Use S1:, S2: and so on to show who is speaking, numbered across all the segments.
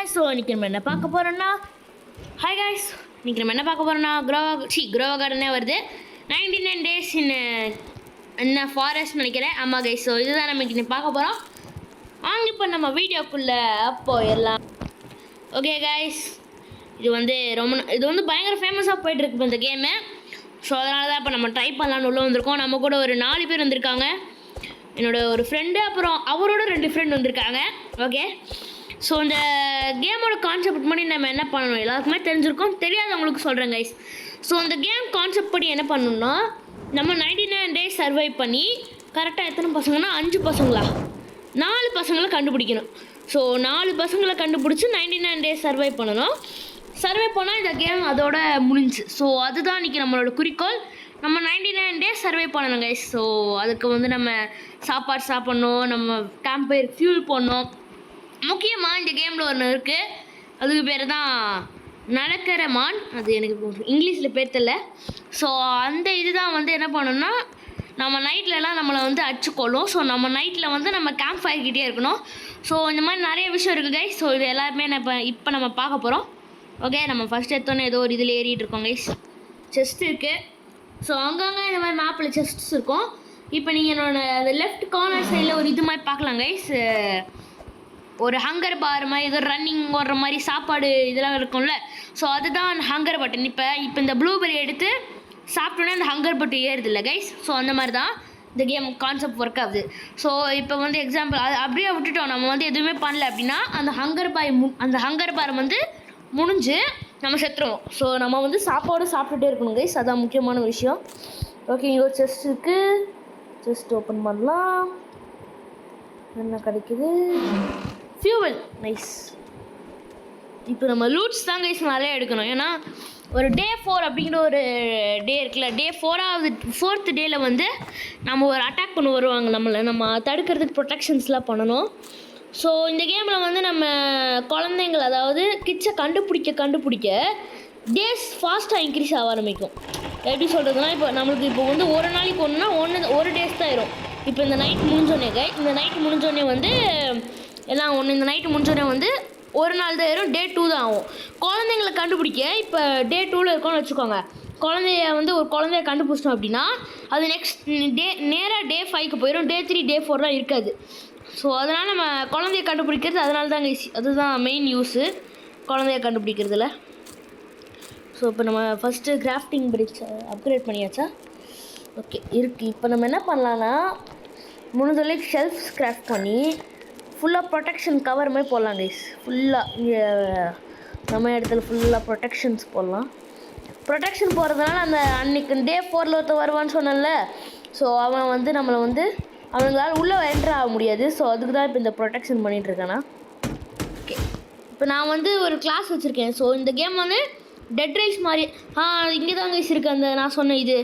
S1: guys, so இன்னைக்கு நம்ம என்ன பார்க்க போறோம்னா ஹாய் guys, இன்னைக்கு நம்ம என்ன பார்க்க போறோம்னா grow garden வருது 99 days in a forest நினைக்கிறேன். ஆமா guys, so இதுதான் நம்ம இன்னைக்கு பார்க்க போறோம். வாங்க இப்போ நம்ம வீடியோக்குள்ள போயிடலாம். ஓகே guys, இது வந்து பயங்கர ஃபேமஸாக போயிட்டு இருக்கு இந்த கேமு. ஸோ அதனால தான் இப்போ நம்ம ட்ரை பண்ணலான்னு உள்ள வந்திருக்கோம். நம்ம கூட ஒரு 4 பேர் வந்திருக்காங்க. என்னோட ஒரு ஃப்ரெண்டு, அப்புறம் அவரோட 2 ஃப்ரெண்ட் வந்திருக்காங்க. ஓகே, ஸோ இந்த கேமோட கான்செப்ட் பண்ணி நம்ம என்ன பண்ணணும் எல்லாருக்குமே தெரிஞ்சிருக்கோம். தெரியாதவங்களுக்கு சொல்கிறேன் கைஸ். ஸோ இந்த கேம் கான்செப்ட் படி என்ன பண்ணணும்னா, நம்ம 99 days சர்வை பண்ணி கரெக்டாக எத்தனை பசங்கன்னா 5 பசங்களா 4 பசங்களை கண்டுபிடிக்கணும். ஸோ 4 பசங்களை கண்டுபிடிச்சி 99 days சர்வை பண்ணணும். சர்வே பண்ணால் இந்த கேம் அதோட முடிஞ்சு. ஸோ அதுதான் இன்றைக்கி நம்மளோட குறிக்கோள். நம்ம 99 days சர்வை பண்ணணும் கைஸ். ஸோ அதுக்கு வந்து நம்ம சாப்பாடு சாப்பிட்ணும், நம்ம கேம்ப் ஃபயர் ஃபியூல் பண்ணணும். முக்கியமாக இந்த கேமில் ஒன்று இருக்குது, அதுக்கு பேர் தான் நடக்கிற மான். அது எனக்கு இங்கிலீஷில் பேர் தெரியல. ஸோ அந்த இதுதான் வந்து என்ன பண்ணணும்னா, நம்ம நைட்லலாம் நம்மளை வந்து அடிச்சுக்கொள்ளும். ஸோ நம்ம நைட்டில் வந்து நம்ம கேம்ப் ஃபயர்கிட்டே இருக்கணும். ஸோ இந்த மாதிரி நிறைய விஷயம் இருக்குது கைஸ். ஸோ இது எல்லாருமே இப்போ நம்ம பார்க்க போகிறோம். ஓகே, நம்ம ஃபஸ்ட் எடுத்தோன்னே ஏதோ ஒரு இதில் ஏறிட்டு இருக்கோம் கைஸ். செஸ்ட் இருக்குது. ஸோ அங்கங்கே இந்த மாதிரி மேப்பில் செஸ்ட்ஸ் இருக்கும். இப்போ நீங்கள் என்னோட அந்த லெஃப்ட் கார்னர் சைடில் ஒரு இது மாதிரி பார்க்கலாம் கைஸ். ஒரு ஹங்கர் பார் மாதிரி ஏதோ ரன்னிங் ஓடுற மாதிரி சாப்பாடு இதெல்லாம் இருக்கும்ல. ஸோ அதுதான் ஹங்கர் பட்டன். இப்போ இந்த ப்ளூபெரி எடுத்து சாப்பிட்டோன்னே அந்த ஹங்கர் பட்டன் ஏறுது இல்லை கைஸ். ஸோ அந்த மாதிரி தான் இந்த கேம் கான்செப்ட் ஒர்க் ஆகுது. ஸோ இப்போ வந்து எக்ஸாம்பிள் அது அப்படியே விட்டுட்டோம், நம்ம வந்து எதுவுமே பண்ணல அப்படின்னா அந்த ஹங்கர் பார் வந்து முடிஞ்சு நம்ம செத்துருவோம். ஸோ நம்ம வந்து சாப்பாடு சாப்பிட்டுட்டே இருக்கணும் கைஸ், அதான் முக்கியமான விஷயம். ஓகே, இங்கே ஒரு செஸ்ட் இருக்குது. செஸ்ட் ஓப்பன் பண்ணலாம். என்ன கிடைக்குது? ஃபியூவல். நைஸ். இப்போ நம்ம லூட்ஸ் தான் கைஸ் நிறைய எடுக்கணும். ஏன்னா ஒரு டே 4 அப்படிங்கிற ஒரு டே இருக்குல்ல, டே 4th டேயில் வந்து நம்ம ஒரு அட்டாக் பண்ண வருவாங்க. நம்ம தடுக்கிறதுக்கு ப்ரொடெக்ஷன்ஸ்லாம் பண்ணணும். ஸோ இந்த கேமில் வந்து நம்ம குழந்தைங்கள், அதாவது கிட்ஸை கண்டுபிடிக்க டேஸ் ஃபாஸ்ட்டாக இன்க்ரீஸ் ஆக ஆரம்பிக்கும். எப்படி சொல்கிறதுனா, இப்போ வந்து ஒரு நாளைக்கு ஒரு டேஸ் தான் ஆயிரும். இப்போ இந்த நைட் முடிஞ்சோடனே வந்து எல்லாம் இந்த நைட்டு முடிஞ்சோடனே வந்து ஒரு நாள் தான் ஆயிரும். டே 2 தான் ஆகும். குழந்தைங்களை கண்டுபிடிக்க இப்போ டே 2ல் இருக்கோன்னு வச்சுக்கோங்க. ஒரு குழந்தைய கண்டுபிடிச்சிட்டோம் அப்படின்னா அது நெக்ஸ்ட் டே நேராக டே 5க்கு போயிடும். டே 3 டே 4 இருக்காது. ஸோ அதனால் நம்ம குழந்தைய கண்டுபிடிக்கிறது அதனால தான் அதுதான் மெயின் யூஸு குழந்தைய கண்டுபிடிக்கிறதுல. ஸோ இப்போ நம்ம ஃபஸ்ட்டு கிராஃப்டிங் பிரிட்ஜ் அப்கிரேட் பண்ணியாச்சா? ஓகே இருக்குது. இப்போ நம்ம என்ன பண்ணலான்னா, முடிஞ்சளவுக்கு ஷெல்ஃப்ஸ் கிராஃப்ட் பண்ணி ஃபுல்லாக ப்ரொடெக்ஷன் கவர் மாதிரி போடலாம் கைஸ். ஃபுல்லாக இங்கே நம்ம இடத்துல ஃபுல்லாக ப்ரொடெக்ஷன்ஸ் போடலாம். ப்ரொடெக்ஷன் போடுறதுனால அந்த அன்றைக்கி டே 4ல் ஒருத்தர் வருவான்னு சொன்னல. ஸோ அவன் வந்து நம்மளை வந்து அவங்களால உள்ளே என்ட்ரு ஆக முடியாது. ஸோ அதுக்கு தான் இப்போ இந்த ப்ரொடெக்ஷன் பண்ணிகிட்ருக்கேன்னா. ஓகே, இப்போ நான் வந்து ஒரு கிளாஸ் வச்சுருக்கேன். ஸோ இந்த கேம் வந்து டெட் ரைஸ் மாதிரி இங்கே தான் கைஸ் இருக்குது. அந்த நான் சொன்ன இது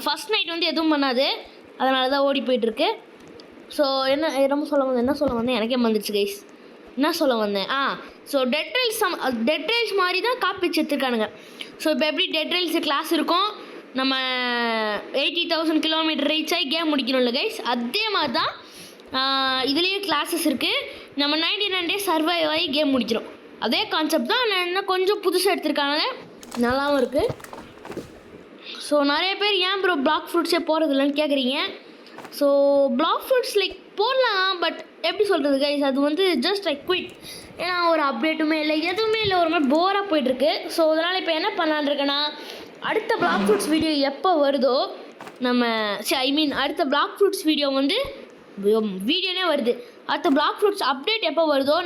S1: ஃபஸ்ட் நைட் வந்து எதுவும் பண்ணாது, அதனால தான் ஓடி போயிட்டுருக்கு. ஸோ என்ன சொல்ல வந்தேன் எனக்கே வந்துடுச்சு கைஸ். என்ன சொல்ல வந்தேன்? ஸோ டெட் ரைஸ் மாதிரி தான் காப்பி எடுத்துருக்கானுங்க. ஸோ இப்போ எப்படி டெட் ரைல்ஸ் கிளாஸ் இருக்கும், நம்ம 80,000 கிலோமீட்டர் ரீச் ஆகி கேம் முடிக்கணும்ல கைஸ், அதே மாதிரி தான் இதுலேயே கிளாஸஸ் இருக்குது. நம்ம 99 days சர்வைவ் ஆகி கேம் முடிக்கிறோம். அதே கான்செப்ட் தான், இன்னும் கொஞ்சம் புதுசாக எடுத்திருக்காங்க, நல்லாவும் இருக்குது. ஸோ நிறைய பேர் ஏன் ப்ரோ பிளாக் ஃப்ரூட்ஸே போகிறதில்லன்னு கேட்குறீங்க. ஸோ பிளாக் ஃப்ரூட்ஸ் போடலாம், பட் எப்படி சொல்கிறது கைஸ், அது வந்து ஜஸ்ட் குவிட். ஏன்னா ஒரு அப்டேட்டுமே இல்லை, எதுவுமே இல்லை, ஒரு மாதிரி போராக போய்ட்டுருக்கு. ஸோ அதனால் இப்போ என்ன பண்ணலான்னு இருக்கேன்னா, அடுத்த பிளாக் ஃப்ரூட்ஸ் வீடியோ எப்போ வருதோ அடுத்த பிளாக் ஃப்ரூட்ஸ் வீடியோ வந்து வீடியோனே வருது. அடுத்த பிளாக் ஃப்ரூட்ஸ் அப்டேட் எப்போ வருதோ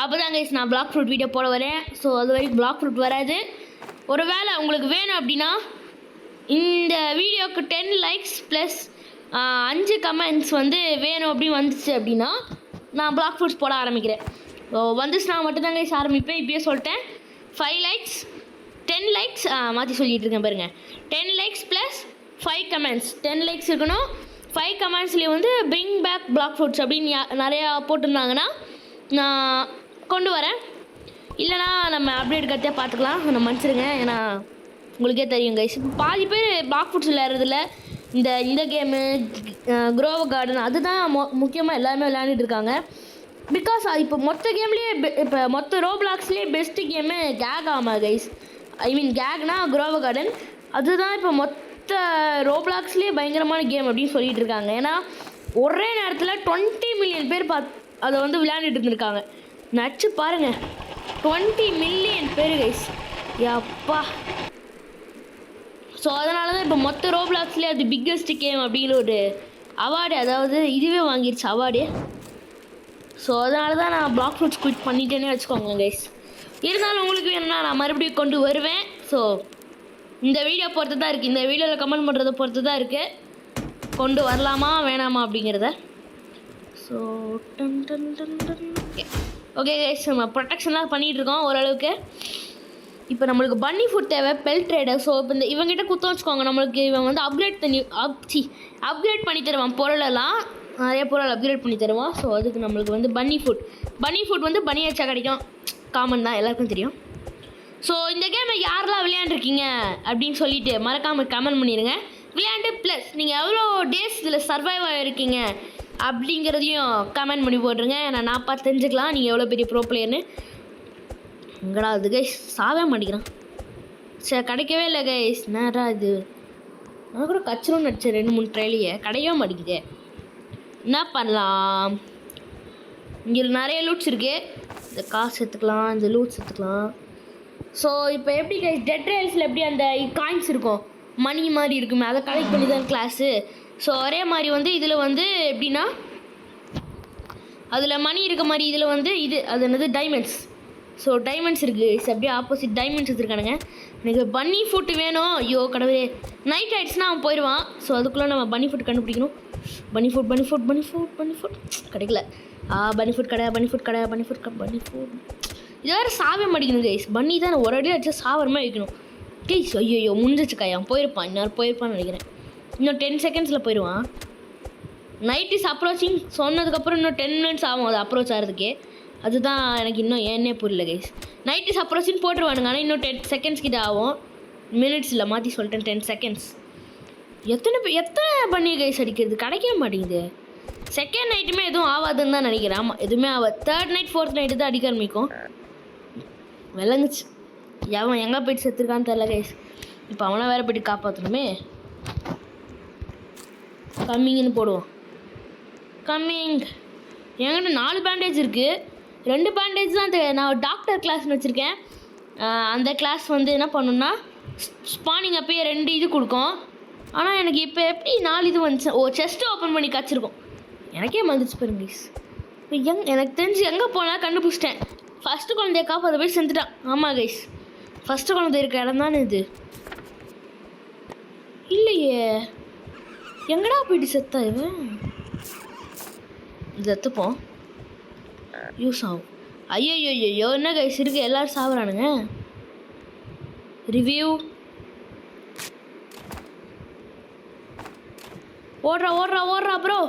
S1: அப்போ தான் கைஸ் நான் பிளாக் ஃப்ரூட் வீடியோ போட வரேன். ஸோ அது வரைக்கும் பிளாக் ஃப்ரூட் வராது. ஒரு வேளை உங்களுக்கு வேணும் அப்படின்னா இந்த வீடியோவுக்கு 10 likes ப்ளஸ் 5 comments வந்து வேணும் அப்படின்னு வந்துச்சு அப்படின்னா நான் பிளாக் ஃப்ரூட்ஸ் போட ஆரம்பிக்கிறேன். வந்துச்சுன்னா மட்டும்தான் கைஸ் ஆரம்பிப்பேன். இப்பயே சொல்லிட்டேன். 5 likes 10 likes மாற்றி சொல்லிகிட்டு இருக்கேன் பாருங்கள். 10 likes ப்ளஸ் 5 comments. 10 likes இருக்கணும். 5 commentsலேயே வந்து பிரிங் பேக் பிளாக் ஃப்ரூட்ஸ் அப்படின்னு நிறையா போட்டிருந்தாங்கன்னா நான் கொண்டு வரேன். இல்லைனா நம்ம அப்டேட் கத்தியா பார்த்துக்கலாம். நம்ம மன்னிச்சிருங்க, ஏன்னா உங்களுக்கே தெரியும் கைஸ், இப்போ பாதி பேர் பிளாக் ஃப்ரூட்ஸ் விளையாடுறதில்ல. இந்த கேமு க்ரோவ் கார்டன் அதுதான் முக்கியமாக எல்லாருமே விளையாண்டுட்டு இருக்காங்க. பிகாஸ் இப்போ மொத்த கேம்லேயே இப்போ மொத்த ரோப்ளாக்ஸ்லேயே பெஸ்ட்டு கேமு கேக் ஆமாம் கைஸ். ஐ மீன் கேக்னா குரோவ கார்டன். அதுதான் இப்போ மொத்த ரோப்ளாக்ஸ்லேயே பயங்கரமான கேம் அப்படின்னு சொல்லிட்டு இருக்காங்க. ஏன்னா ஒரே நேரத்தில் 20 மில்லியன் பேர் அதை வந்து விளையாண்டுட்டு இருந்திருக்காங்க. நச்சு பாருங்கள், 20 மில்லியன் பேர் கைஸ், யப்பா. ஸோ அதனால தான் இப்போ மொத்த ரோப்ளாக்ஸ்லேயே அது பிக்கெஸ்ட் கேம் அப்படிங்கிற ஒரு அவார்டு, அதாவது இதுவே வாங்கிடுச்சு அவார்டு. ஸோ அதனால தான் நான் பிளாக் ஃப்ரூட்ஸ் குவிட் பண்ணிட்டேன்னே வச்சுக்கோங்க கைஸ். இருந்தாலும் உங்களுக்கு வேணும்னா நான் மறுபடியும் கொண்டு வருவேன். ஸோ இந்த வீடியோ பொறுத்து தான் இருக்குது, இந்த வீடியோவில் கமெண்ட் பண்ணுறதை பொறுத்து தான் இருக்குது கொண்டு வரலாமா வேணாமா அப்படிங்கிறத. ஸோ ஓகே கைஸ், நம்ம ப்ரொடெக்ஷன்லாம் பண்ணிகிட்ருக்கோம் ஓரளவுக்கு. இப்போ நம்மளுக்கு பன்னி ஃபுட் தேவை, பெல் ட்ரேடர். ஸோ இப்போ இந்த இவங்ககிட்ட குத்த வச்சுக்கோங்க, நம்மளுக்கு இவன் வந்து அப்கிரேட் பண்ணி தருவான் பொருளெல்லாம், நிறைய பொருள் அப்கிரேட் பண்ணி தருவான். ஸோ அதுக்கு நம்மளுக்கு வந்து பன்னி ஃபுட் வந்து பன்னி வச்சா கிடைக்கும், காமன் தான், எல்லாருக்கும் தெரியும். ஸோ இந்த கேமை யாரெல்லாம் விளையாண்டுருக்கீங்க அப்படின்னு சொல்லிட்டு மறக்காமல் கமெண்ட் பண்ணிடுங்க. விளையாண்டு ப்ளஸ் நீங்கள் எவ்வளோ டேஸ் இதில் சர்வைவ் ஆகிருக்கீங்க அப்படிங்கிறதையும் கமெண்ட் பண்ணி போட்டுருங்க. நான் பார்த்து தெரிஞ்சுக்கலாம் நீங்கள் எவ்வளோ பெரிய ப்ரோ பிளேயர்னு. எங்கடா அது கைஸ், சாவே மாட்டேங்கிறான். சரி கிடைக்கவே இல்லை கைஸ், நேரா இது நான் கூட கச்சிரும் நடிச்சேன் 2-3 ட்ரைலியே, கிடைக்கவே மாட்டேங்குது. என்ன பண்ணலாம், இங்கே நிறைய லூட்ஸ் இருக்குது, இந்த காசு எடுத்துக்கலாம், இந்த லூட்ஸ் எடுத்துக்கலாம். ஸோ இப்போ எப்படி கைஸ், டெட் ட்ரைல்ஸில் எப்படி அந்த காயின்ஸ் இருக்கும், மணி மாதிரி இருக்குமே, அதை கலெக்ட் பண்ணி தான் கிளாஸு. ஸோ ஒரே மாதிரி வந்து இதில் வந்து எப்படின்னா அதில் மணி இருக்க மாதிரி இதில் வந்து அது என்னது டைமண்ட்ஸ். ஸோ டைமண்ட்ஸ் இருக்குது, அப்படியே ஆப்போசிட் டைமண்ட்ஸ் எடுத்துருக்கானுங்க. எனக்கு பன்னி ஃபுட்டு வேணும். ஐயோ கடவுளே, நைட் ஆகிடுச்சுன்னா அவன் போயிடுவான். ஸோ அதுக்குள்ளே நம்ம பன்னி ஃபுட் கண்டுபிடிக்கணும். பன்னி ஃபுட் கிடைக்கல. பன்னி ஃபுட் இது வேறு சாவே மாட்டேங்கணும் கைஸ். பன்னி தான் ஒரு அடி அடிச்சா சாவர மாதிரி வைக்கணும் கைஸ். ஐயோ முடிஞ்சிச்சு கையா, போயிருப்பான், இன்னும் போயிருப்பான்னு நினைக்கிறேன். இன்னும் 10 செகண்ட்ஸில் போயிடுவான். நைட் இஸ் அப்ரோச்சிங் சொன்னதுக்கப்புறம் இன்னும் 10 மினிட்ஸ் ஆகும் அது அப்ரோச் ஆகிறதுக்கே. அதுதான் எனக்கு இன்னும் ஏன்னே புரியல கைஸ். நைட் இஸ் அப்ரோச்சிங் போட்டுருவானுங்க, ஆனால் இன்னும் 10 செகண்ட்ஸ் கிட்ட ஆகும். மினிட்ஸ் இல்லை, மாற்றி சொல்லிட்டேன், 10 செகண்ட்ஸ். எத்தனை பண்ணி கைஸ் அடிக்கிறது, கிடைக்கவே மாட்டேங்குது. செகண்ட் நைட்டுமே எதுவும் ஆகாதுன்னு தான் நினைக்கிறேன். ஆமாம், எதுவுமே ஆகாது. 3rd நைட் 4th நைட்டு தான் அடிக்க ஆரம்பிக்கும். விளங்குச்சு, எவன் எங்கே போயிட்டு செத்துருக்கான்னு தெரில கைஸ். இப்போ அவனை வேறு போய்ட்டு காப்பாற்றணுமே. கம்மிங்னு போடுவோம். கம்மிங். என்கிட்ட 4 பேண்டேஜ் இருக்குது, 2 பேண்டேஜ் தான் நான் டாக்டர் கிளாஸ்னு வச்சுருக்கேன். அந்த கிளாஸ் வந்து என்ன பண்ணுன்னா ஸ்பானிங் அப்பயே 2 இது கொடுக்கும். ஆனால் எனக்கு இப்போ எப்படி 4 இது வந்துச்சு. செஸ்ட்டு ஓப்பன் பண்ணி காய்ச்சிருக்கோம், எனக்கே வந்துச்சு பாருங்க ப்ளீஸ். இப்போ எனக்கு தெரிஞ்சு எங்கே போனால் கண்டுபிடிச்சிட்டேன். ஃபஸ்ட்டு குழந்தைய காப்பாற்ற போய் செஞ்சுட்டான். ஆமாம் கைஸ், ஃபஸ்ட்டு குழந்தை இருக்க இடம் தானே இது. இல்லையே, எங்கடா போயிட்டு செத்தா இவன். இது எத்துப்போம், யூஸ் ஆகும். ஐயோ என்ன கைஸ் இருக்கு, எல்லோரும் சாப்பிட்றானுங்க. ரிவ்யூ ஓடுறா ப்ரோ.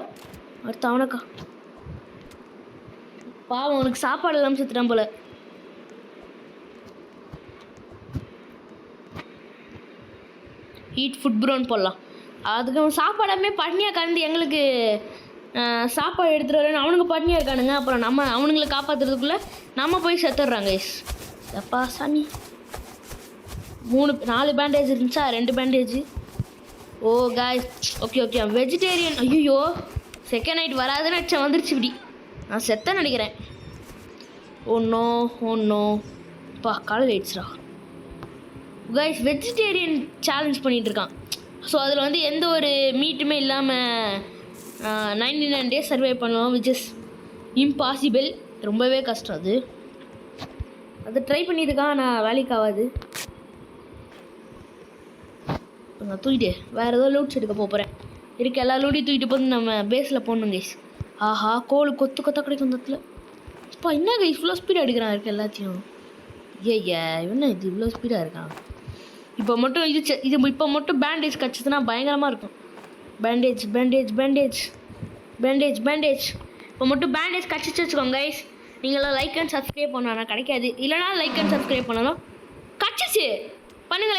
S1: அடுத்த அவனக்கா பாவம், உனக்கு சாப்பாடு இல்லாமல் செத்துட்டான் போல. ஹீட் ஃபுட் ப்ரோன்னு போடலாம். அதுக்கு அவன் சாப்பாடாமே பட்னியாக கலந்து எங்களுக்கு சாப்பாடு எடுத்துகிட்டு வரேன்னு அவனுக்கு பட்னியாக இருக்கானுங்க. அப்புறம் அவனுங்களை காப்பாற்றுறதுக்குள்ளே நம்ம போய் செத்துடுறாங்க கைஸ். எப்பா சாமி, 4 பேண்டேஜ் இருந்துச்சா, 2 பேண்டேஜ். ஓ காய்ஸ், ஓகே வெஜிடேரியன். ஐயோ செகண்ட் நைட் வராதுன்னு அடிச்சா வந்துருச்சு. இப்படி நான் செத்தேன்னு நினைக்கிறேன். ஒன்னோ பா காலையில் ஆயிடுச்சுடா காய்ஸ். வெஜிடேரியன் சேலஞ்ச் பண்ணிகிட்ருக்கான். ஸோ அதில் வந்து எந்த ஒரு மீட்டுமே இல்லாமல் 99 டேஸ் சர்வை பண்ணுவோம், விச் இஸ் இம்பாசிபிள். ரொம்பவே கஷ்டம் அது ட்ரை பண்ணியிருக்கான், நான் வேலைக்கு ஆகாது. நான் தூக்கிட்டு வேறு ஏதோ லூட்ஸ் எடுக்க போகிறேன். இருக்க எல்லா லூட்டையும் தூக்கிட்டு போய் நம்ம பேஸில் போடணும் கைஸ். ஆஹா, கோழு கொத்தாக கிடைக்கும் அந்த இடத்துல. இப்போ என்ன கைஸ் இவ்வளோ ஸ்பீடாக எடுக்கிறான் இருக்க எல்லாத்தையும். இவன் இது இவ்வளோ ஸ்பீடாக இருக்கான். இப்போ மட்டும் இது இப்போ மட்டும் பேண்டேஜ் கிடச்சிதுன்னா பயங்கரமாக இருக்கும். பேண்டேஜ் இப்போ மட்டும் பேண்டேஜ் கிடச்சிச்சு வச்சுக்கோங்க கைஸ். நீங்களாம் லைக் அண்ட் சப்ஸ்கிரைப் பண்ணால் கிடைக்காது, இல்லைனா லைக் அண்ட் சப்ஸ்கிரைப் பண்ணாலும் கிடச்சிச்சு. பண்ணுங்கள்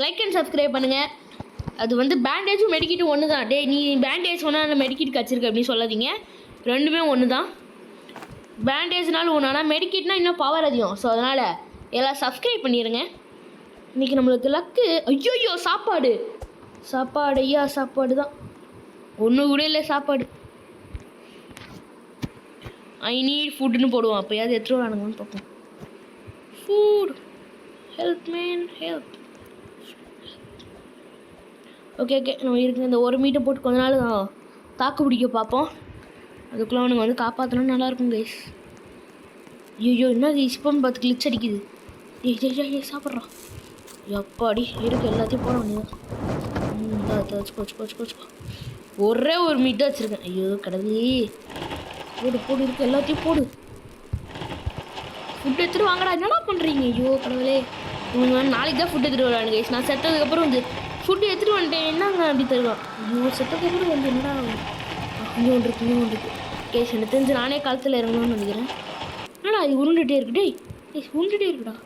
S1: லைக் அண்ட் சப்ஸ்கிரைப் பண்ணுங்கள். அது வந்து பேண்டேஜும் மெடிக்கிட்டும் ஒன்று தான். நீ பேண்டேஜ் ஒன்றா அந்த மெடிக்கிட் கிடச்சிருக்கு அப்படின்னு சொல்லாதீங்க, ரெண்டுமே ஒன்று தான். பேண்டேஜ்னாலும் ஒன்று, ஆனால் மெடிக்கிட்னா இன்னும் பவர் அதிகம். ஸோ அதனால் எல்லாம் சப்ஸ்கிரைப் பண்ணிடுங்க. இன்றைக்கி நம்மளுக்கு லக்கு. ஐயோ சாப்பாடு ஐயா சாப்பாடு தான், ஒன்று கூட இல்லை சாப்பாடு. ஐ நீட் ஃபுட்டுன்னு போடுவோம், அப்போயாவது எடுத்துகிட்டு வரானுங்கன்னு பார்ப்போம். Food help man help. Okay நம்ம இருக்கு இந்த ஒரு மீட்டை போட்டு கொஞ்ச நாள் தாக்கு பிடிக்க பார்ப்போம். அதுக்குள்ளே அவனுங்க வந்து காப்பாற்றணும், நல்லாயிருக்கும் கைஸ். ஐயோ என்ன கைஸ் இப்போ 10 கிளிச் அடிக்குது. ஏய் சாப்பிட்றான். எப்பாடி இருக்கு, எல்லாத்தையும் போட வேண்டியதான். போச்சு ஒரே ஒரு மீட் தான் வச்சுருக்கேன். ஐயோ கடவுளே, போடு இருக்கு, எல்லாத்தையும் போடு. ஃபுட் எடுத்துகிட்டு வாங்கடா, என்னடா பண்ணுறீங்க? ஐயோ கடவுளே, இவங்க நாளைக்கு தான் ஃபுட் எடுத்துகிட்டு வரானுங்க கைஸ். நான் செத்ததுக்கப்புறம் வந்து ஃபுட்டு எடுத்துகிட்டு வந்துட்டேன், என்னங்க அப்படி தருவான்? ஐயோ செத்ததுக்கப்புறம் வந்து என்னடா கொஞ்சம் ஒன்று இருக்கு கேஸ். எனக்கு தெரிஞ்சு நானே காலத்தில் இறங்கணும்னு நினைக்கிறேன். என்னடா இது உருண்டுகிட்டே இருக்கு? டேய் உருண்டுகிட்டே இருக்குடா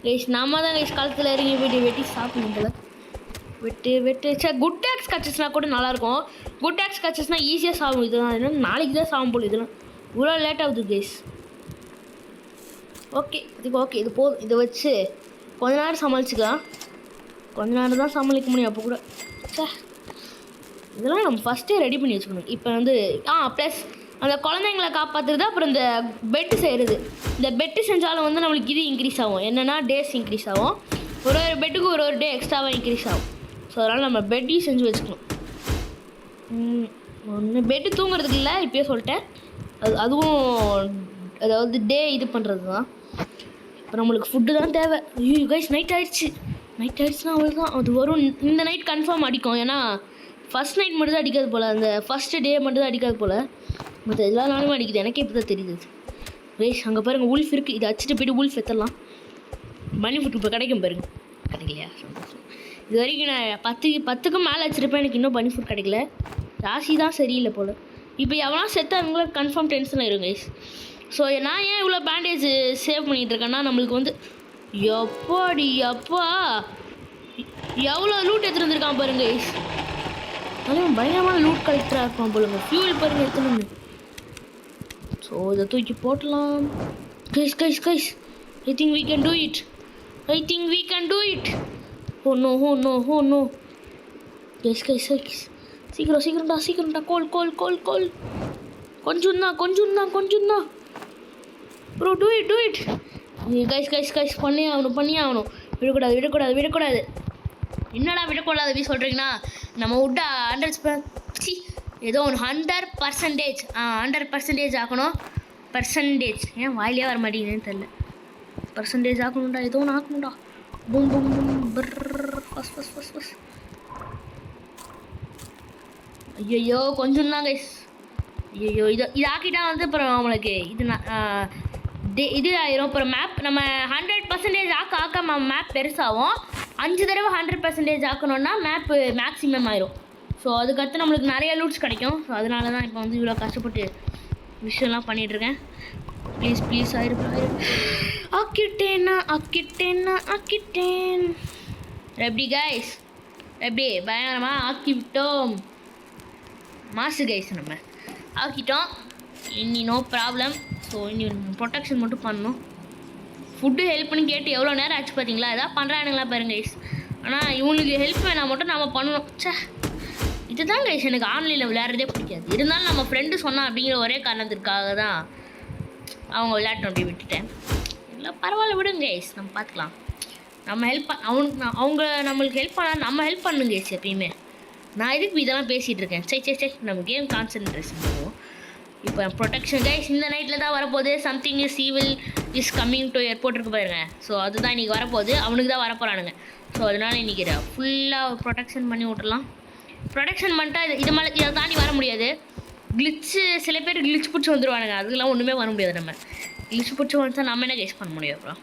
S1: கைஸ். நாம தான் கைஸ் காலத்தில் இறங்கி போய்ட்டு வெட்டி சாப்பிடணும். வெட்டு சரி. குட் டேக்ஸ் கச்சஸ்னா கூட நல்லாயிருக்கும். குட் டேக்ஸ் கச்சஸ்னா ஈஸியாக சாகும். இதெல்லாம் என்ன நாளைக்கு தான் சாகும் போல். இதெல்லாம் இவ்வளோ லேட் ஆகுது கைஸ். ஓகே இது போதும். இதை வச்சு கொஞ்ச நேரம் சமாளிச்சுக்கலாம். கொஞ்ச நேரம் தான் சமாளிக்க முடியும் அப்போ கூட. சார் இதெல்லாம் நம்ம ஃபஸ்ட்டே ரெடி பண்ணி வச்சுக்கணும். இப்போ வந்து ப்ளஸ் அந்த குழந்தைங்களை காப்பாற்றுறது, அப்புறம் இந்த பெட்டு செய்கிறது. இந்த பெட்டு செஞ்சாலும் வந்து நம்மளுக்கு இது இன்க்ரீஸ் ஆகும். என்னென்னா டேஸ் இன்க்ரீஸ் ஆகும். ஒரு பெட்டுக்கு ஒரு டே எக்ஸ்ட்ராவாக இன்க்ரீஸ் ஆகும். ஸோ அதனால் நம்ம பெட்டையும் செஞ்சு வச்சுக்கணும். ஒன்று பெட்டு தூங்குறதுக்கு இல்லை, இப்போயே சொல்லிட்டேன். அதுவும் அதாவது டே இது பண்ணுறது தான். இப்போ நம்மளுக்கு ஃபுட்டு தான் தேவை. ஐயோ கைஸ் நைட் ஆகிடுச்சுன்னா அவ்வளோதான். அது வரும். இந்த நைட் கன்ஃபார்ம் அடிக்கும். ஏன்னா ஃபஸ்ட் நைட் மட்டும் தான் அடிக்காது போல், அந்த ஃபஸ்ட்டு டே மட்டும் தான் அடிக்காது போல். மற்ற எல்லா நாளுமே அடிக்குது. எனக்கே இப்போ தான் தெரியுது. கைஸ் அங்கே பாருங்கள், உல்ஃப் இருக்குது. இதை அடிச்சுட்டு போய்ட்டு உல்ஃப் எத்தரலாம். மணி ஃபுட்டு இப்போ கிடைக்கும் பாருங்க. கிடைக்கலையா? இது வரைக்கும் நான் 10க்கும் மேலே வச்சுருப்பேன். எனக்கு இன்னும் பனி ஃபுட் கிடைக்கல. ராசி தான் சரியில்லை போல். இப்போ எவனா செத்து அவங்களுக்கு கன்ஃபார்ம் டென்ஷன் ஆயிரும் கைஸ். ஸோ நான் ஏன் இவ்வளோ பேண்டேஜ் சேவ் பண்ணிகிட்டு இருக்கேன்னா, நம்மளுக்கு வந்து எப்பா எவ்வளோ லூட் எடுத்துகிட்டு வந்திருக்கான் பாருங்க கைஸ். அதுவும் பயங்கரமான லூட் கலெக்டராக இருப்பான் போலுங்க. ஃபியூல் பாருங்க எடுத்துன்னு. ஸோ இதை தூக்கி போட்டலாம் guys. I think we can do it. Oh no. Guys. சீக்கிரம்டா. கோல். கொஞ்சம் தான். Bro, do it. Guys. பண்ணி ஆகணும். விடக்கூடாது. என்னடா விடக்கூடாது அப்படி சொல்கிறீங்கன்னா, நம்ம விட்டா 100 ஏதோ ஒன்று 100% ஆக்கணும். பர்சன்டேஜ் ஏன் வாயிலே வர மாட்டேங்குதுன்னு தெரில. பர்சன்டேஜ் ஆக்கணும்டா, ஏதோ ஒன்று ஆக்கணும்டா. பூம் ஃபஸ். ஐயோ கொஞ்சம் தான் கைஸ். ஐயோ இது ஆக்கிட்டா வந்து அப்புறம் நம்மளுக்கு இது ஆயிரும். அப்புறம் மேப் நம்ம 100% ஆக்க மேப் பெருசாகும். 5 தடவை 100% ஆக்கணும்னா மேப்பு மேக்ஸிமம் ஆயிரும். ஸோ அதுக்கடுத்து நம்மளுக்கு நிறைய லூட்ஸ் கிடைக்கும். ஸோ அதனால தான் இப்போ வந்து இவ்வளோ கஷ்டப்பட்டு விஷயம்லாம் பண்ணிகிட்ருக்கேன். ப்ளீஸ் ஆக்கிட்டேன். எப்படி கைஸ்? எப்படி பயங்கரமாக ஆக்கி விட்டோம். மாசு கைஸ், நம்ம ஆக்கிட்டோம். இனி நோ ப்ராப்ளம். ஸோ இனி ப்ரொடெக்ஷன் மட்டும் பண்ணணும். ஃபுட்டு ஹெல்ப் பண்ணி கேட்டு எவ்வளோ நேரம் ஆச்சு பார்த்தீங்களா? எதாவது பண்ணுறானுங்களா பாருங்க கைஸ். ஆனால் இவங்களுக்கு ஹெல்ப் வேணால் மட்டும் நம்ம பண்ணணும். இதுதான் கைஸ் எனக்கு ஆன்லைனில் விளையாடுறதே பிடிக்காது. இருந்தாலும் நம்ம ஃப்ரெண்டு சொன்னான் அப்படிங்கிற ஒரே காரணத்திற்காக தான் அவங்க விளையாட்டோம். அப்படி விட்டுட்டேன். இல்லை பரவாயில்ல, விடுங்க கைஸ், நம்ம பார்த்துக்கலாம். நம்ம அவங்க நம்மளுக்கு ஹெல்ப் பண்ணால் நம்ம ஹெல்ப் பண்ணுங்க கைஸ் எப்பயுமே. நான் எதுக்கு இதெல்லாம் பேசிகிட்டு இருக்கேன்? சரி நம்ம கேம் கான்சன்ட்ரேஷன் பண்ணுவோம். இப்போ ப்ரொடெக்ஷன் கைஸ் இந்த நைட்டில் தான் வரப்போகுது. Something is coming to airport இருக்கு பாருங்க. ஸோ அதுதான் இன்றைக்கி வரப்போகுது. அவனுக்கு தான் வரப்போகிறானுங்க. ஸோ அதனால் இன்றைக்கி ஃபுல்லாக ப்ரொடெக்ஷன் பண்ணி விட்டுடலாம். ப்ரொடெக்ஷன் பண்ணிட்டா இதை தாண்டி வர முடியாது. சில பேர் கிளிச் பிடிச்சி வந்துடுவானுங்க. அதுக்கெல்லாம் ஒன்றுமே வர முடியாது. நம்ம கிளிச் பிடிச்சி வந்துட்டா நம்ம என்ன கேஸ் பண்ண முடியும்? அப்புறம்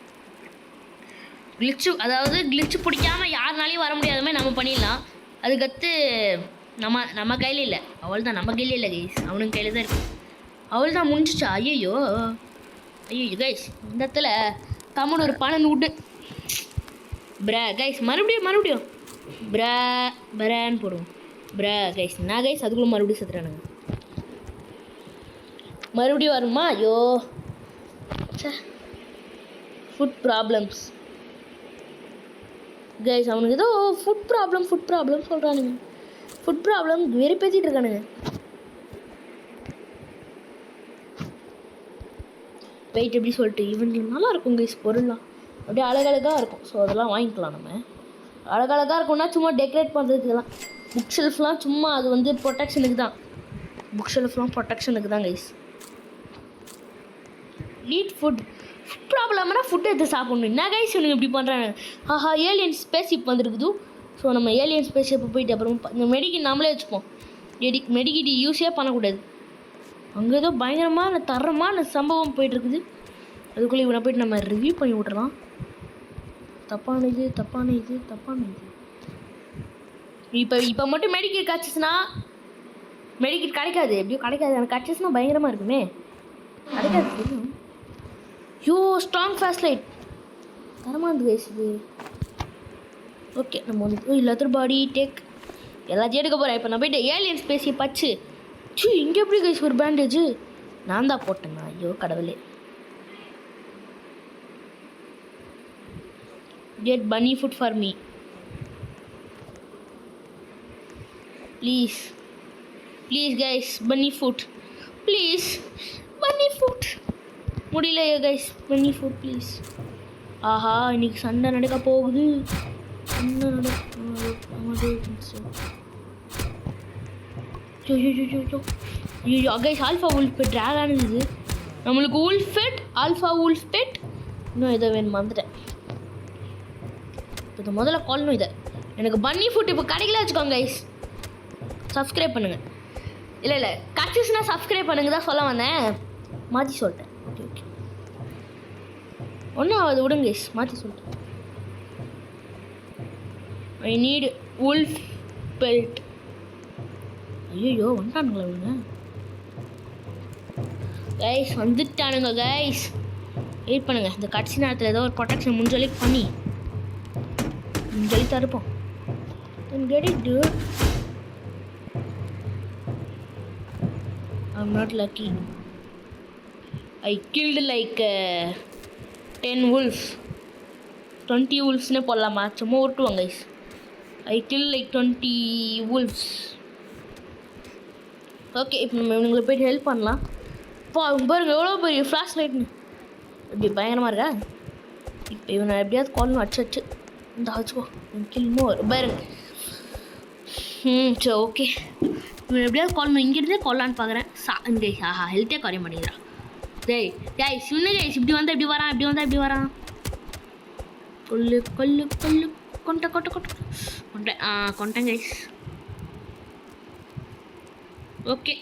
S1: கிளிச்சு பிடிக்காமல் யாருனாலையும் வர முடியாத மாதிரி நம்ம பண்ணிடலாம். அதுக்கடுத்து நம்ம கையில் இல்லை. அவள் தான் நம்ம கையில் இல்லை கைஸ், அவனுக்கு கையில் தான் இருக்குது. அவள் தான் முடிஞ்சிச்சா? ஐயோ கைஸ், இந்த இடத்துல கம்மன் ஒரு 12 விட்டு கைஸ் மறுபடியும் பிரேன்னு போடுவோம். கைஸ் நான் கைஸ் அதுக்குள்ளே மறுபடியும் செத்துறானுங்க. மறுபடியும் வருமா? ஐயோ ஃபுட் ப்ராப்ளம்ஸ் கைஸ். அவனுக்கு ஏதோ ஃபுட் ப்ராப்ளம் சொல்கிறானுங்க. ஃபுட் ப்ராப்ளம் வெறுப்பேற்றிட்டு இருக்கானுங்க. வெயிட் எப்படி சொல்லிட்டு இவனுக்கு நல்லா இருக்கும் கைஸ். பொருள்லாம் அப்படியே அழகழகாக இருக்கும். ஸோ அதெல்லாம் வாங்கிக்கலாம். நம்ம அழகழகாக இருக்கும்னா சும்மா டெக்கரேட் பண்ணுறதுக்குலாம். புக் ஷெல்ஃப்லாம் சும்மா அது வந்து ப்ரொடெக்ஷனுக்கு தான். புக் ஷெல்ஃப்லாம் ப்ரொடெக்ஷனுக்கு தான் கைஸ். நீட் ஃபுட் ப்ராப்ளம்னா ஃபுட் எடுத்து சாப்பிடணும். என்ன கைஸ் இவனுக்கு இப்படி பண்ணுறாங்க? ஆஹா, ஏலியன் ஸ்பேஸ்ஷிப் வந்துருக்குது. ஸோ நம்ம ஏலியன் ஸ்பேஸ்ஷிப்பை போயிட்டு அப்புறம் இந்த மெடிக்கிட் நம்மளே வச்சுப்போம். மெடிக்கிட் யூஸே பண்ணக்கூடாது. அங்கே ஏதோ பயங்கரமான தரமான சம்பவம் போயிட்டுருக்குது. அதுக்குள்ளே இவனை போய்ட்டு நம்ம ரிவ்யூ பண்ணி விட்றலாம். தப்பான இது. இப்போ மட்டும் மெடிக்கிட் கிடச்சிச்சுன்னா மெடிக்கிட் கிடைக்காது. எப்படியும் கிடைக்காது. எனக்கு கிடச்சிச்சுன்னா பயங்கரமாக இருக்குமே. கிடைக்காது தெரியும். யோ ஸ்ட்ராங் ஃபாஸ்ட் லைட் தரமாக இருந்து கைஸ் இது. ஓகே, நம்ம வந்து எல்லாத்தையும் பாடி டேக் எல்லாத்தையும் எடுக்க போகிறேன். இப்போ நான் போய்ட்டு ஏலியன் ஸ்பேஸை பச்சு இங்கே எப்படி கைஸ் ஒரு பேண்டேஜு நான் தான் போட்டேன்னா? ஐயோ கடவுளே. Get bunny food for me. Please guys, bunny food. Please, bunny food. முடியலையே கைஸ், bunny food please. ஆஹா, இன்னைக்கு சண்டை நடக்க போகுது. ஐயோ guys, alpha wolf pet dragon இது. நம்மளுக்கு wolf pet, alpha wolf pet, இன்னும் இதை வேணும் மறந்துட்டேன். இது முதல்ல காலணும். இதை எனக்கு பன்னி ஃபுட் இப்போ கிடைக்கல வச்சுக்கோங்க கைஸ். சப்ஸ்கிரைப் பண்ணுங்கள். இல்லை கட்சிஸ்னா சப்ஸ்கிரைப் பண்ணுங்க தான் சொல்ல வந்தேன். மாற்றி சொல்லிட்டேன். ஓகே ஒன்றும் அது விடுங்க கைஸ், மாற்றி சொல்லிட்டேன். I need wolf belt. ஐயோ வந்துட்டானுங்களா இவங்க கைஸ்? வந்துட்டானுங்க கைஸ். வெயிட் பண்ணுங்கள். இந்த கடைசி நேரத்தில் ஏதோ ஒரு ப்ரொடெக்ஷன் முடிஞ்சளவுக்கு பண்ணி தருப்போம். Get it, dude. I'm not lucky. I killed like 10 wolves. 20 wolves-னு போடலாமா? சும்மா ஓட்டுவாங்க guys. I killed like 20 wolves. Okay, இப்போ நம்ம இவங்களை போய்ட்டு ஹெல்ப் பண்ணலாம். இப்போ பாருங்க எவ்வளோ பெரிய ஃப்ளாஷ் லைட்னு. இப்படி பயங்கரமாக இருக்கா? இப்போ இவனை எப்படியாவது கால் அடிச்சு இந்த ஆச்சுக்கோ கில்மோ பாருங்க. சரி ஓகே, இவன் எப்படியாவது கால் இங்கேருந்தே கொல்லான்னு பார்க்குறேன். இங்கே ஆஹா ஹெல்த்தே குறைய மாட்டேங்கிறான். டேய் சின்ன கைஸ், இப்படி வந்தால் இப்படி வரான். கொல்லு கொண்டேன் கைஸ். ஓகே,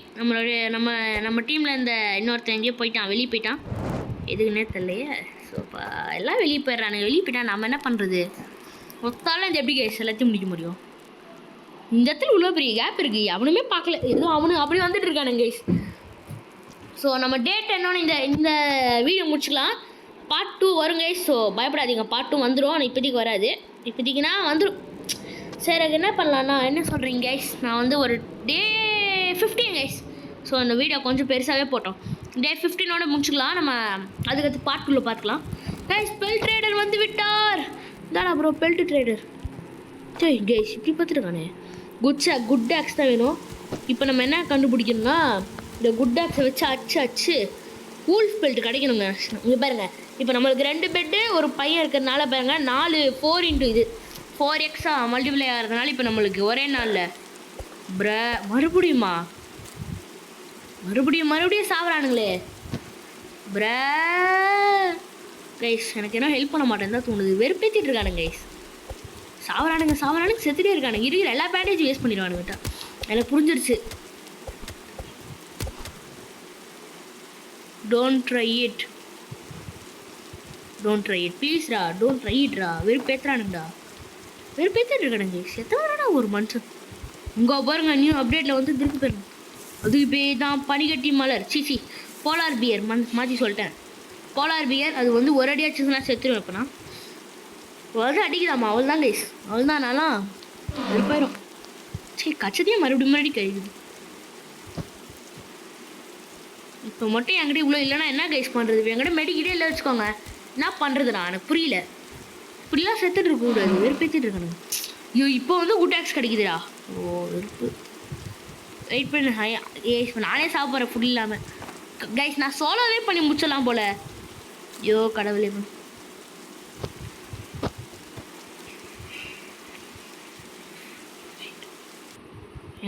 S1: நம்ம டீமில் இந்த இன்னொருத்தன் எங்கேயோ போயிட்டான், வெளியே போயிட்டான். எதுக்குன்னே தெரியலையே. ஸோ இப்போ எல்லாம் வெளியே போயிடுறானுங்க. வெளியே போயிட்டா நம்ம என்ன பண்ணுறது? ஒத்தாலும் இந்த எப்படி கைஸ் எல்லாத்தையும் முடிக்க முடியும்? இந்த இடத்துல இவ்வளோ பெரிய கேப் இருக்குது. அவனுமே பார்க்கல. எதுவும் அவனு அப்படி வந்துட்டு இருக்கானுங்க கைஸ். ஸோ நம்ம டேட் என்னன்னு இந்த வீடியோ முடிச்சுக்கலாம். பார்ட் 2 வரும் கைஸ். ஸோ பயப்படாதீங்க, பார்ட் 2 வந்துடும். ஆனால் இப்போதைக்கு வராது. இப்போதைக்குன்னா வந்துடும். சரி, அது என்ன பண்ணலான்னா என்ன சொல்கிறீங்க கைஸ்? நான் வந்து ஒரு டே 15 கைஸ். ஸோ அந்த வீடியோ கொஞ்சம் பெருசாகவே போட்டோம். டே 15ஓட முடிச்சுக்கலாம். நம்ம அதுக்கடுத்து பார்ட் 2ல பார்த்துக்கலாம் கைஸ். பெல் ட்ரேடர் வந்து விட்டார். தாடா ப்ரோ, பெல்ட் ட்ரேடர். சரி கைஸ், இப்படி பார்த்துருக்கானே. குட் ஆக்ஸ் தான் வேணும். இப்போ நம்ம என்ன கண்டுபிடிக்கணும்னா இந்த குட் ஆக்ஸை வச்சு அச்சு ஊல்ஃப் பெல்ட் கிடைக்கணுங்க. இங்கே பாருங்கள், இப்போ நம்மளுக்கு 2 பெட்டு ஒரு பையன் இருக்கிறதுனால பாருங்கள் 4 இது 4x மல்டிப்ளை ஆகிறதுனால இப்போ நம்மளுக்கு ஒரே நாளில் மறுபடியும் சாப்பிட்றானுங்களே கைஸ். எனக்கு என்ன ஹெல்ப் பண்ண மாட்டேன்னு தான் தோணுது. வெறுப்பேற்றிட்டு இருக்கானுங்க கைஸ். சாவறானுங்க செத்துட்டே இருக்கானுங்க. இருக்கிற எல்லா பேண்டேஜ் வேஸ்ட் பண்ணிடுவானுங்கிட்ட. எனக்கு புரிஞ்சிருச்சு. டோன்ட் ட்ரை இட் ப்ளீஸ்ரா. டோன்ட் ட்ரை இட்ரா. வெறுப்பேற்றுறானுங்கடா. வெறுப்பேற்றிட்டு இருக்கானுங்க கைஸ். எத்தனை ஒரு மனுஷன் உங்கள் பாருங்க நியூ அப்டேட்டில் வந்து திருப்பி போயிருங்க. அதுக்கு பேர் தான் பனிக்கட்டி மலர். போலார் பியர் மாற்றி சொல்லிட்டேன். போலார் பியர் அது வந்து ஒரு அடி அடிச்சுன்னா செத்துருவேன். இப்போ நான் வந்து அடிக்கலாமா? அவள் தான் கைஸ், அவள் தான். நான்லாம் போயிடும். சரி, கச்சதையும் மறுபடியும் கழிக்குது. இப்போ மட்டும் என்கிட்ட இவ்வளோ இல்லைன்னா என்ன கைஸ் பண்ணுறது? என்கிட்ட மெடிக்கிட்டே இல்லை வச்சுக்கோங்க. என்ன பண்ணுறதுண்ணா எனக்கு புரியல. இப்படிலாம் செத்துட்டு இருக்கக்கூடாது, வெறுப்பேற்றிட்டு இருக்கணும். ஐயோ இப்போ வந்து குட் ஆக்ஸ் கிடைக்குதுடா. ஓ வெறுப்பு. வெயிட் பண்ணு. இப்போ நானே சாப்பிட்றேன் ஃபுட் இல்லாமல். கைஸ் நான் சோலோவே பண்ணி முடிச்சிடலாம் போல். ஐயோ கடவுளே.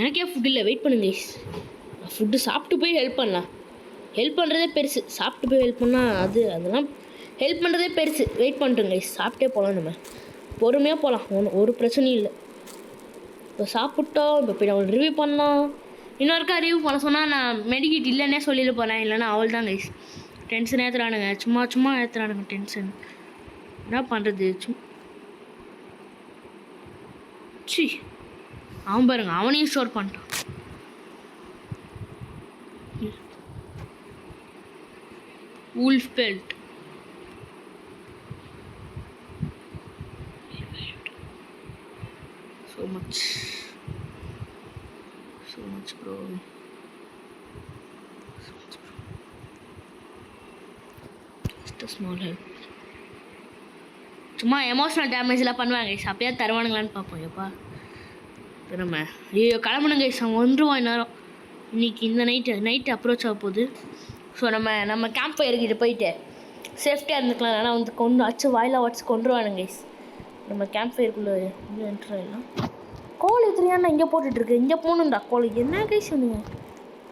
S1: எனக்கே ஃபுட் இல்லை, வெயிட் பண்ணுங்க கைஸ். ஃபுட்டு சாப்பிட்டு போய் ஹெல்ப் பண்ணலாம். ஹெல்ப் பண்ணுறதே பெருசு, சாப்பிட்டு போய் ஹெல்ப் பண்ணால் அதெல்லாம் ஹெல்ப் பண்ணுறதே பெருசு. வெயிட் பண்ணுறேங்க கைஸ், சாப்பிட்டே போகலாம், நம்ம பொறுமையாக போகலாம், ஒரு பிரச்சனையும் இல்லை. இப்போ சாப்பிட்டோம், இப்போ போய் நான் ரிவ்யூ பண்ணலாம். இன்னொருக்கா ரிவ்யூ பண்ண சொன்னால் நான் மெடிக்கிட் இல்லைன்னே சொல்லிட்டு போகிறேன். இல்லைன்னா அவள் தான் கைஸ் டென்ஷன் ஏற்றுறானுங்க, சும்மா ஏற்றுறானுங்க டென்ஷன். என்ன பண்ணுறது? சி அவன் பாருங்க, அவனையும் ஸ்டோர் பண்ணிட்டான். wolf pelt. So much bro. Just a small help. சும்மா எமோஷனல் டேமேஜ்லாம் பண்ணுவாங்க கைஸ், அப்பயே தருவானுங்களான்னு பார்ப்போம். எப்பா நம்ம ஐயோ கிளம்பணுங்க கைஸ், அவங்க வந்துருவான் நேரம். இன்றைக்கி இந்த நைட்டு அப்ரோச் ஆக போகுது. ஸோ நம்ம கேம்ப் ஃபயர்கிட்ட போயிட்டு சேஃப்டியாக இருந்துக்கலாம். ஆனால் வந்து வாயிலாக வச்சு கொண்டுருவானுங்க கைஸ். நம்ம கேம்ப் ஃபயருக்குள்ளே என்ட்ரு ஆகிடலாம். கோல் எத்தனையாண்ணா இங்கே போட்டுட்ருக்கு, இங்கே போகணுண்டா கோல். என்ன கைஸ் சொன்னீங்க?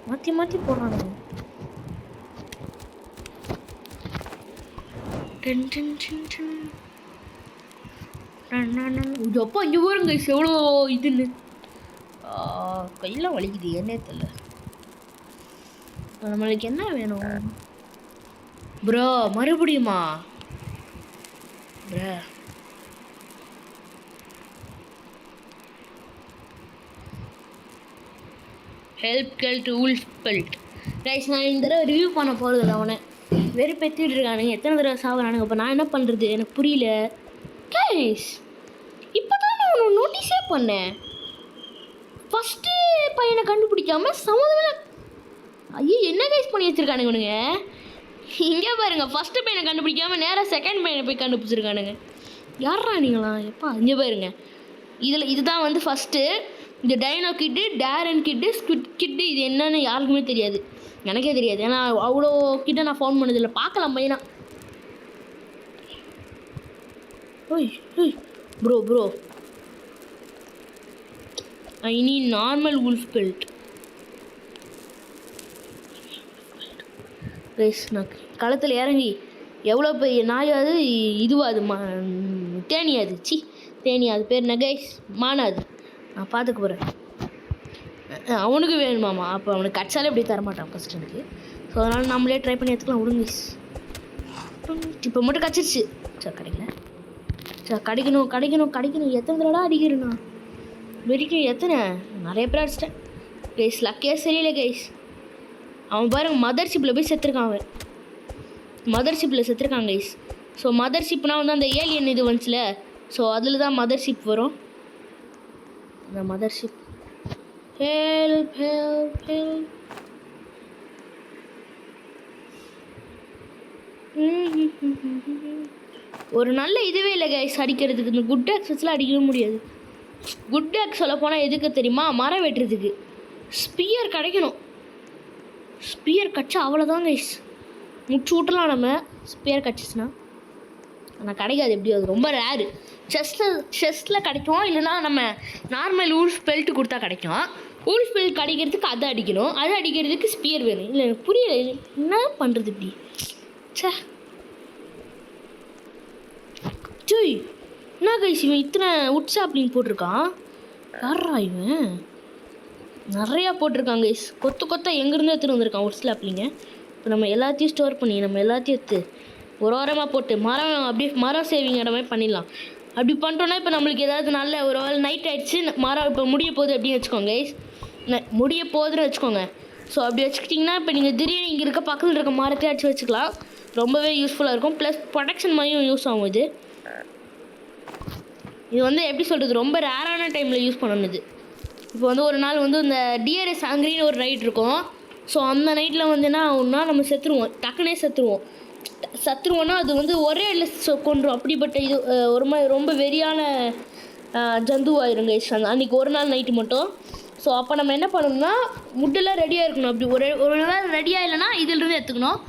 S1: மாற்றி போடுறானுங்க. எப்போ இங்கே போகிறோம் கைஸ், எவ்வளோ இதுன்னு கையெல்லாம் வலிக்குது, என்னே தெரியல. நம்மளுக்கு என்ன வேணும் ப்ரோ? மறுபடியுமா bro? Help guilt wolf pelt. Guys நான் இந்த தடவை ரிவ்யூ பண்ண போகிறதில்ல. அவனை வெறுப்பேற்றிட்டு இருக்கானுங்க, எத்தனை தடவை சாப்பிட்றானுங்க. இப்போ நான் என்ன பண்ணுறது எனக்கு புரியல கைஸ். இப்போ தான் நான் ஒன்று நோட்டீஸே பண்ணேன். ஃபஸ்ட்டு பையனை கண்டுபிடிக்காம சம்மந்தமே. ஐயோ என்ன கைஸ் பண்ணி வச்சுருக்கானுங்க இவனுங்க. இங்கே பாருங்க, ஃபஸ்ட்டு பையனை கண்டுபிடிக்காமல் நேராக செகண்ட் பையனை போய் கண்டுபிடிச்சிருக்கானுங்க. யாரா நீங்களா? எப்பா இங்கே பாருங்க, இதுதான் வந்து ஃபஸ்ட்டு. இந்த டைனோ கிட்டு, டேரன் கிட்டு, ஸ்குவிட் கிட்டு, இது என்னன்னு யாருக்குமே தெரியாது, எனக்கே தெரியாது. ஏன்னா அவ்வளோ கிட்ட நான் ஃபோன் பண்ணதில்லை. பார்க்கலாம் பையனா. ஓய் bro I need normal wolf pelt. Guys நான் களத்தில் இறங்கி எவ்வளோ பெரிய நாயாது இதுவாது தேனியாது. தேனி அது பேர் என்ன கைஸ்? மானாது. நான் பார்த்துக்க போகிறேன். அவனுக்கு வேணுமாம்மா? அப்போ அவனுக்கு கட்சாலே எப்படி தரமாட்டான் ஃபஸ்ட் எனக்கு. ஸோ அதனால் நம்மளே ட்ரை பண்ணி எடுத்துக்கலாம். விடுங்க கைஸ். இப்போ மட்டும் கிடச்சிருச்சு. சார் கிடைக்கல. சார் கிடைக்கணும். எத்தனை தடவை அடிக்கிறேண்ணா? வெடிக்கும் எத்தனை? நிறைய பேர் அடிச்சிட்டேன் கைஸ். லக்கே சரியில்லை கைஸ். அவன் பாருங்க மதர்ஷிப்பில் போய் செத்துருக்கான். அவன் மதர்ஷிப்பில் செத்துருக்கான் கைஸ். ஸோ மதர்ஷிப்னால் வந்து அந்த ஏலியன் இது வந்துச்சுல, ஸோ அதில் தான் மதர்ஷிப் வரும். அந்த மதர்ஷிப் ஹெல்ப். ஒரு நல்ல இதுவே இல்லை கைஸ் அடிக்கிறதுக்கு. இந்த குட் ஆக்ஸ் வச்சுலாம் அடிக்கவே முடியாது. குட் ஆக்ஸ் சொல்ல போனால் எதுக்கு தெரியுமா? மரம் வெட்டுறதுக்கு. ஸ்பியர் கிடைக்கணும். ஸ்பியர் கட்சா அவ்வளோதான் கைஸ், முச்சு விட்டுலாம் நம்ம. ஸ்பியர் கட்சிச்சுன்னா ஆனால் கிடைக்காது. எப்படி? அது ரொம்ப ரேரு. செஸ்ட்டில் கிடைக்கும், இல்லைனா நம்ம நார்மல் wolf pelt கொடுத்தா கிடைக்கும். wolf pelt கிடைக்கிறதுக்கு அதை அடிக்கணும், அதை அடிக்கிறதுக்கு ஸ்பியர் வேணும். இல்லை எனக்கு புரியல என்ன பண்ணுறது இப்படி. சே ஜோய் என்ன கைஸ் இவன் இத்தனை உட் சாப்ளிங் போட்டிருக்கான்? யாரா இவன்? நிறையா போட்டிருக்காங்க கைஸ். கொத்த எங்கேருந்து எடுத்துகிட்டு வந்திருக்கான் உட் சாப்ளிங்க. இப்போ நம்ம எல்லாத்தையும் ஸ்டோர் பண்ணி நம்ம எல்லாத்தையும் எடுத்து ஒரு ஓரமாக போட்டு மரம் சேவிங் இடமே பண்ணிடலாம். அப்படி பண்ணிட்டோன்னா இப்போ நம்மளுக்கு ஏதாவது நல்ல ஒரு வேளை நைட் ஆகிடுச்சு, மரம் இப்போ முடிய போகுது அப்படின்னு வச்சுக்கோங்க கைஸ். முடிய போகுதுன்னு வச்சுக்கோங்க. ஸோ அப்படி வச்சுக்கிட்டிங்கன்னா இப்போ நீங்கள் திடீர்னு இங்கே இருக்க பக்கத்தில் இருக்க மரத்தை அடிச்சு வச்சுக்கலாம். ரொம்பவே யூஸ்ஃபுல்லாக இருக்கும். ப்ளஸ் ப்ரொடெக்ஷன் மாதிரியும் யூஸ் ஆகும். இது வந்து எப்படி சொல்கிறது, ரொம்ப ரேரான டைமில் யூஸ் பண்ணணுது. இப்போ வந்து ஒரு நாள் வந்து இந்த டிஆர்எஸ் ஆங்கிரின்னு ஒரு ரைட் இருக்கும். ஸோ அந்த நைட்டில் வந்து என்ன ஆகும்னா நம்ம செத்துருவோம், டக்குனே செத்துருவோன்னா அது வந்து ஒரே இடத்துல கொண்டுரும். அப்படிப்பட்ட இது ஒரு மாதிரி ரொம்ப வெறியான ஜந்துவாயிருங்க அன்றைக்கி ஒரு நாள் நைட்டு மட்டும். ஸோ அப்போ நம்ம என்ன பண்ணணும்னா முட்டெல்லாம் ரெடியாக இருக்கணும். அப்படி ஒரு வேளை ரெடியாக இல்லைன்னா இதிலிருந்து எடுத்துக்கணும்.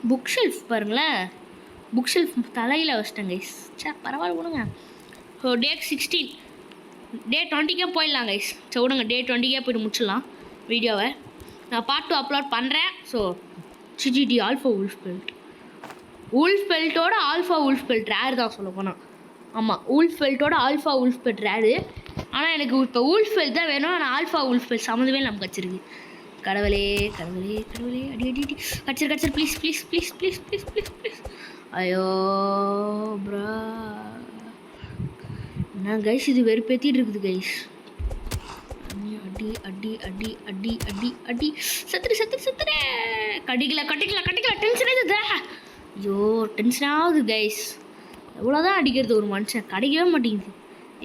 S1: புக் ஷெல்ஃப் பாருங்களேன், புக் ஷெல்ஃப் தலையில் வச்சிட்டேன் கைஸ். பரவாயில்ல விடுங்க. ஸோ டே 16 டே 20 போயிடலாம் கைஸ். சரி விடுங்க, டே 20 போய்ட்டு முடிச்சிடலாம் வீடியோவை. நான் பார்ட் 2 அப்லோட் பண்ணுறேன். ஸோ சிஜிடி ஆல்ஃபா உல்ஃப் பெல்ட்டோட ஆல்ஃபா உல்ஃப் பெல்ட் ரேர் தான் சொல்ல போனால். ஆமாம், உல்ஃப் பெல்ட்டோட ஆல்ஃபா உல்ஃப் பெல்ட் ரேரு. ஆனால் எனக்கு இப்போ உல்ஃப் பெல்ட் தான் வேணும். ஆனால் ஆல்ஃபா உல்ஃப் பெல்ட் சம்மந்தமே நமக்கு வச்சிருக்கு. கடவுளே அடி கச்சிரு ப்ளீஸ். ஐயோ ப்ரா, என்ன கைஸ் இது வெறுப்பேற்றிட்டு இருக்குது கைஸ். அடி செத்துரு. கட்டிக்கல டென்ஷன் ஆகுது. ஐயோ டென்ஷன் ஆகுது கைஸ். எவ்வளோதான் அடிக்கிறது ஒரு மனுஷன், கிடைக்கவே மாட்டேங்குது.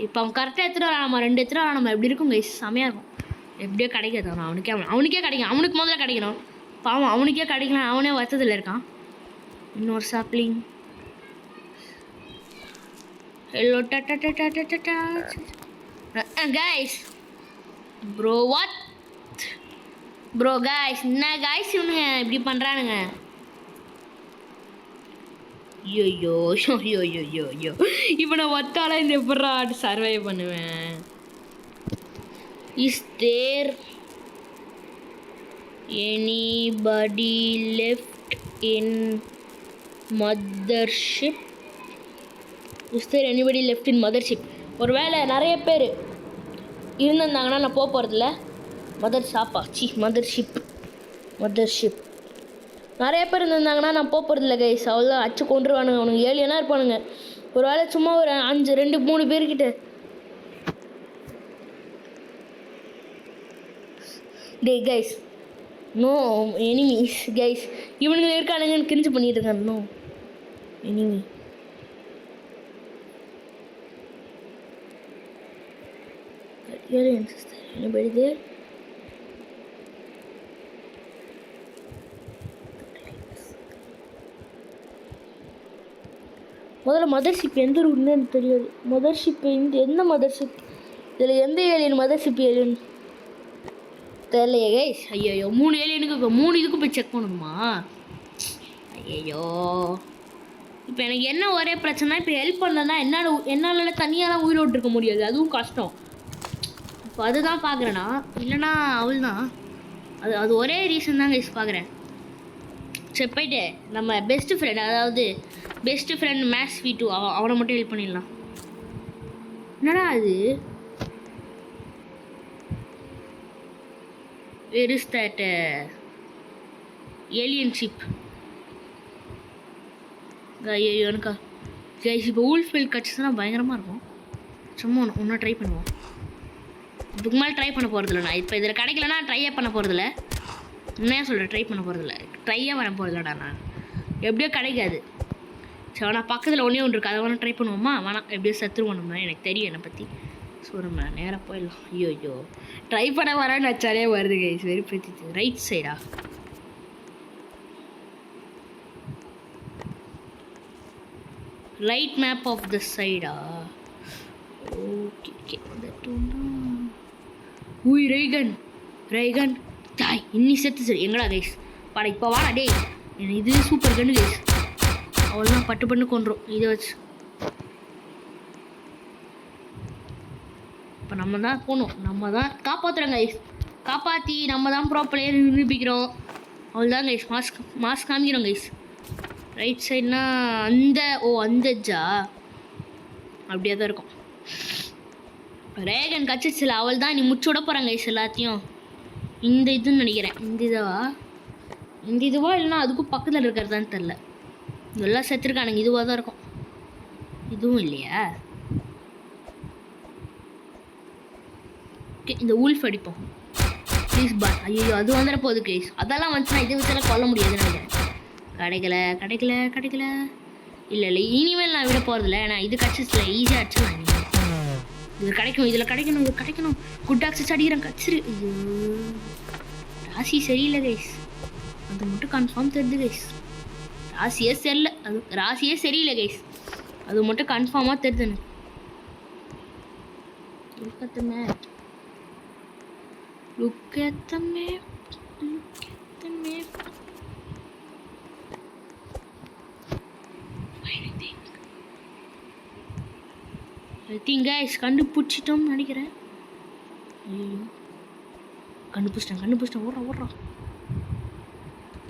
S1: இப்போ அவன் கரெக்டாக எடுத்துகிட்டு வரான், நம்ம 2 எடுத்துகிட்டு வரான். நம்ம எப்படி இருக்கும் கைஸ், செமையாக இருக்கும். எப்படியோ கிடைக்காது. அவனுக்கே கிடைக்கும். அவனுக்கு முதல்ல கிடைக்கணும். பாவம் அவனுக்கே கிடைக்கலாம், அவனே வருத்தத்தில் இருக்கான். இன்னொரு sapling. Hello guys. Bro guys என்ன கைஸ் இவனுங்க இப்படி பண்ணுறானுங்க. ஐயோ இப்போ நான் ஒத்தால இந்த எப்படா சர்வை பண்ணுவேன். Is there anybody left in mothership? ஒரு வேளை நிறைய பேர் இருந்திருந்தாங்கன்னா நான் போகிறதில்ல. மதர்ஷிப் நிறைய பேர் இருந்திருந்தாங்கன்னா நான் போகிறதில்ல கைஸ். அவ்வளோதான், அச்சு கொண்டுருவானுங்க. அவனுங்க ஏலியனாக இருப்பானுங்க. ஒரு வேளை சும்மா ஒரு 2-3 பேர்கிட்ட டே கைஸ், நோ எனிமீஸ் கைஸ். இவனுங்க இருக்கானுங்கன்னு கிரிஞ்சு பண்ணிட்டு இருக்காங்க. No enemy. Anybody there? முதல்ல மதர்ஷிப் எந்த ரூட்னு எனக்கு தெரியாது. மதர்ஷிப் எந்த மதர்ஷிப், இதில் எந்த ஏலியன் மதர்ஷிப் ஏலியன் தெரியலையே கைஸ். ஐயோ 3 ஏலியனுக்கு 3 இதுக்கும் போய் செக் பண்ணணுமா? ஐயோ இப்போ எனக்கு என்ன ஒரே பிரச்சனை, இப்போ ஹெல்ப் பண்ணலன்னா என்னால் தனியாலாம் உயிரோடு இருக்க முடியாது, அதுவும் கஷ்டம். இப்போ அதுதான் பார்க்குறேன்னா, இல்லைனா அவள் தான். அது ஒரே ரீசன் தான் கைஸ் பார்க்குறேன். சரி போய்ட்டு நம்ம பெஸ்ட்டு ஃப்ரெண்ட் மேக்ஸ் V2 அவனை மட்டும் ஹெல்ப் பண்ணிடலாம். என்னடா அது, where is that alien ship? ஐயோ எனக்கா கைஸ் இப்போ ஊல்ஃபீல்ட் கிடச்சிச்சுன்னா பயங்கரமாக இருக்கும். சும்மா ஒன்றும் ட்ரை பண்ணுவோம். இதுக்கு மேலே ட்ரை பண்ண போகிறதில்ல. நான் இப்போ இதில் கிடைக்கலன்னா ட்ரையே பண்ண போகிறதில்ல. உண்மையாக சொல்கிறேன், ட்ரையே பண்ண போகிறதில்லடா. நான் எப்படியோ கிடைக்காது. சரி நான் பக்கத்தில் ஒன்றே ஒன்று இருக்குது, அதை வேணால் ட்ரை பண்ணுவோமா? வேணாம், எப்படியோ சத்துருவோம்னா எனக்கு தெரியும் என்னை பற்றி. ஸோ நம்ம நேராக போயிடலாம். ஐயோ ட்ரை பண்ண வரேன்னு வச்சாலே வருது கைஸ், வெறுப்பேற்றிச்சு. ரைட் சைடா? ரைட் மேப் ஆஃப் த சைடா? ஓகே தட் ஒன்று. ஊய் ரைகன் தாய் இன்னி செத்து சரி எங்கடா கைஸ்? பாடா இப்போ வாடா டேய். இது சூப்பர் கன்று கைஸ். அவ்வளோதான், பட்டு பண்ணு கொண்டுரும் இதை வச்சு. இப்போ நம்ம தான் போகணும், நம்ம தான் காப்பாற்றுறோம் கைஸ். காப்பாற்றி நம்ம தான் ப்ரோ பிளேயர் நிரூபிக்கிறோம். அவ்வளோதான் கைஸ். மாஸ்க் காமிக்கிறோம் கைஸ். ரைட் சைட்னா அந்த எட்ஜா அப்படியே தான் இருக்கும். ரேகன் கச்சிச்சில அவள் தான் நீ முச்சு விட போகிறாங்க கைஸ் எல்லாத்தையும். இந்த இதுன்னு நினைக்கிறேன். இந்த இதுவா இல்லைனா அதுக்கும் பக்கத்தில் இருக்கிறதான்னு தெரில. இதெல்லாம் செத்துருக்கானுங்க, இதுவாக தான் இருக்கும். இதுவும் இல்லையா? ஓகே இந்த ஊல்ஃப் அடிப்போம் ப்ளீஸ் பார். ஐயோ அது வந்துட போகுது கைஸ். அதெல்லாம் வந்துச்சுன்னா இதை வச்சாலும் கொல்ல முடியாதுன்னு நினைக்கிறேன். கிடைக்கல. இல்லை இனிமேல் நான் விட போகிறதில்ல. ஏன்னா இது கச்சிச்சில ஈஸியாக அடிச்சிடலாம். இதில் கிடைக்கணும். குட் டாக்ஸஸ் அடிக்கிறேன் கச்சிரு. ஐயோ ராசி சரியில்லை கைஸ், அது மட்டும் கன்ஃபார்ம் தெரியுது கைஸ். ராசியே சரியில்லை, அது ராசியே சரியில்லை கைஸ், அது மட்டும் கன்ஃபார்மாக தெரியுது எனக்கு. Look at the map. Look at the map. Look at the map. I think guys கண்டுபிடிச்சிட்டோம் நினைக்கிறேன். ஐயோ கண்டுபிடிச்சிட்டேன் ஓடுறோம்.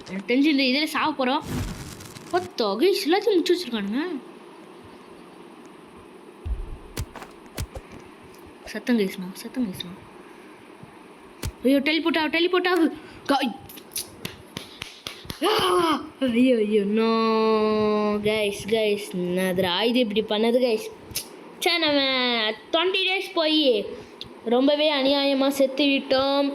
S1: எனக்கு தெரிஞ்சு இந்த இதில் சாக போகிறோம். பத்தோ கைஸ் எல்லாத்தையும் முடிச்சு வச்சுருக்கானுங்க. சத்தம் கைஸ்மா. ஐயோ டெலிபோர்ட் ஆகு. ஐயோ நோ கைஸ் நான் இது இப்படி பண்ணது கைஸ். சே நம்ம 20 days போய் ரொம்பவே அநியாயமாக செத்து விட்டோம்.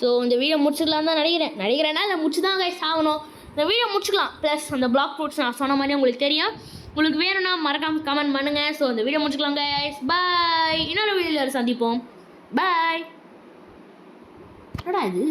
S1: ஸோ இந்த வீடியோ முடிச்சுக்கலாம் தான் நினைக்கிறேன்னா இல்லை முடிச்சு தான் கைஸ் ஆகணும். இந்த வீடியோ முடிச்சுக்கலாம். ப்ளஸ் அந்த பிளாக் ஃப்ரூட்ஸ் நான் சொன்ன மாதிரி உங்களுக்கு தெரியும். உங்களுக்கு வேணும்னா மறக்காமல் கமெண்ட் பண்ணுங்கள். ஸோ இந்த வீடியோ முடிச்சுக்கலாம் கைஸ். பாய். இன்னொரு வீடியோவில் சந்திப்போம். பாய். என்னடா இது?